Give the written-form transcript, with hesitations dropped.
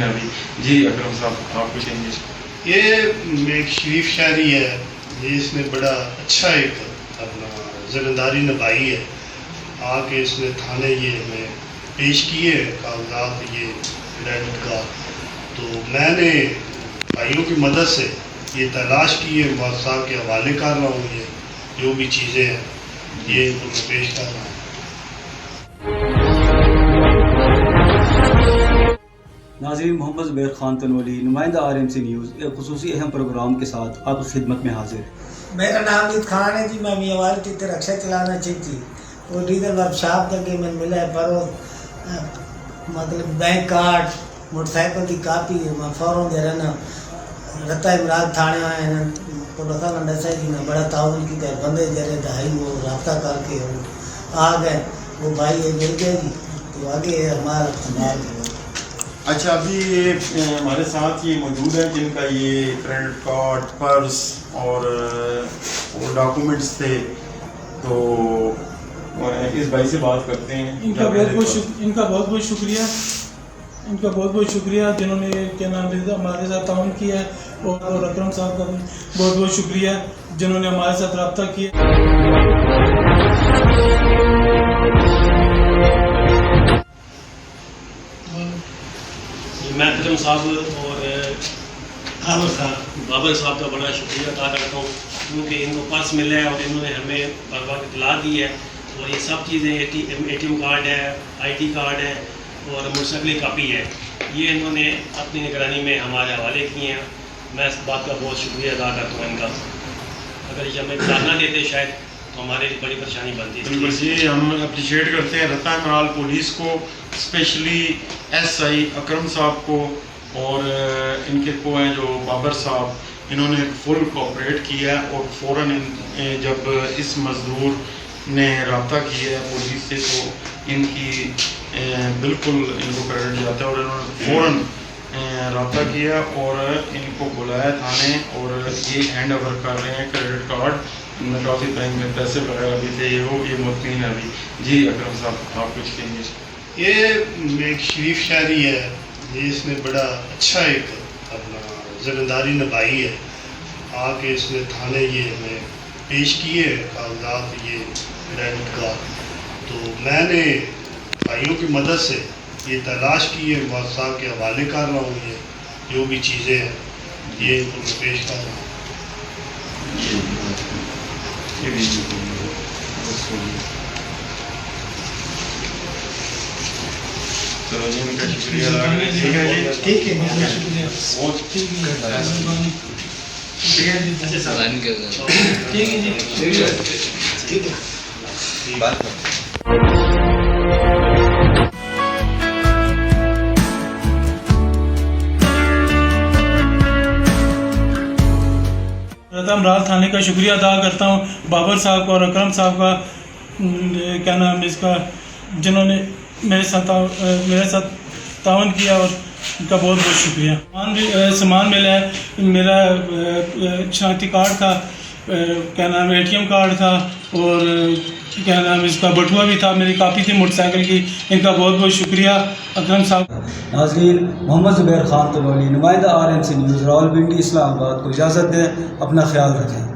مطمئن ہے ابھی. جی اکرم صاحب آپ کچھ کہیں گے؟ یہ ایک شریف شاعری ہے، یہ اس نے بڑا اچھا ایک اپنا ذمہ داری نبھائی ہے. آ کے اس نے تھانے یہ ہمیں پیش کیے کاغذات یہ کریڈٹ کا، تو میں نے بھائیوں کی مدد سے یہ تلاش کی ہے، صاحب کے حوالے کر رہا ہوں. یہ جو بھی چیزیں ہیں یہ ان کو میں پیش کر رہا ہوں. ناظرین، محمد زبیر خان تنولی، نمائندہ RMC نیوز، ایک خصوصی اہم پروگرام کے ساتھ آپ کی خدمت میں حاضر ہے. میرا نام عید خان ہے جی. میں میوار کی رکشا چلانا چاہتی وہ ڈیزل ورک شاپ تک میں ملا ہے پر مطلب بینک کارڈ موٹر سائیکل کی کاپی میں فوراً دے رہنا رتا امراض تھانے آئے ہیں پولیس کا ڈسا جی نے بڑا تعاون کیا. بندے جرے دہائی وہ رابطہ کر کے آ گئے، وہ بھائی یہ مل گئے جی، تو آگے ہمارا استعمال کیا. اچھا، ابھی یہ ہمارے ساتھ یہ موجود ہے جن کا یہ کریڈٹ کارڈ، پرس اور ڈاکومنٹس تھے، تو اس بھائی سے بات کرتے ہیں. ان کا بہت بہت شکریہ جنہوں نے کیا نام ہے ہمارے ساتھ تعاون کیا ہے، اور اکرم صاحب کا بہت بہت شکریہ جنہوں نے ہمارے ساتھ رابطہ کیا. میں اکرم صاحب اور بابر صاحب کا بڑا شکریہ ادا کرتا ہوں، کیونکہ ان کو پرس ملا ہے اور انہوں نے ہمیں بر وقت اطلاع دی ہے. اور یہ سب چیزیں ATM کارڈ ہے، ID کارڈ ہے اور موٹر سائیکل کاپی ہے، یہ انہوں نے اپنی نگرانی میں ہمارے حوالے کیے ہیں. میں اس بات کا بہت شکریہ ادا کرتا ہوں ان کا. اگر یہ ہمیں اطلاع نہ دیتے شاید تو ہمارے لیے بڑی پریشانی بنتی تھی. بالکل جی، ہم اپریشیٹ کرتے ہیں رتا امرال پولیس کو، اسپیشلی SI اکرم صاحب کو، اور ان کے کو ہیں جو بابر صاحب، انہوں نے فل کوآپریٹ کیا اور فوراً جب اس مزدور نے رابطہ کیا ہے پولیس سے تو ان کی بالکل ان کو کریڈٹ جاتا ہے، اور انہوں نے فوراً رابطہ کیا اور ان کو بلایا تھانے اور یہ ہینڈ اوور کر رہے ہیں کریڈٹ کارڈ. ان میں کافی ٹائم میں پیسے وغیرہ بھی تھے، یہ مطمئن ہے ابھی. جی اکرم صاحب آپ کچھ کہیں گے؟ یہ ایک شریف شاعری ہے، یہ اس نے بڑا اچھا ایک اپنا ذمہ داری نبھائی ہے. آ کے اس نے تھانے یہ ہمیں پیش کیے کاغذات یہ کریڈٹ کا، تو میں نے بھائیوں کی مدد سے یہ تلاش کی ہے، صاحب کے حوالے کر رہا ہوں. یہ جو بھی چیزیں ہیں یہ ان کو میں پیش کر رہا ہوں. چلو جی، ان کا شکریہ ادا کریں. ٹھیک ہے جی، ٹھیک ہے، بہت شکریہ. ٹھیک ہے بات رتا امراض تھانے کا شکریہ ادا کرتا ہوں، بابر صاحب کا اور اکرم صاحب کا کیا نام اس کا، جنہوں نے میرے ساتھ تعاون کیا، اور ان کا بہت بہت شکریہ. سامان ملا ہے، میرا شناختی کارڈ تھا، کیا نام ATM کارڈ تھا، اور کیا نام اس کا بٹوا بھی تھا، میری کاپی تھی موٹر سائیکل کی. ان کا بہت بہت شکریہ اکرم صاحب. ناظرین، محمد زبیر خان تنولی، نمائندہ RMC نیوز، راولپنڈی، اسلام آباد کو اجازت دیں. اپنا خیال رکھیں.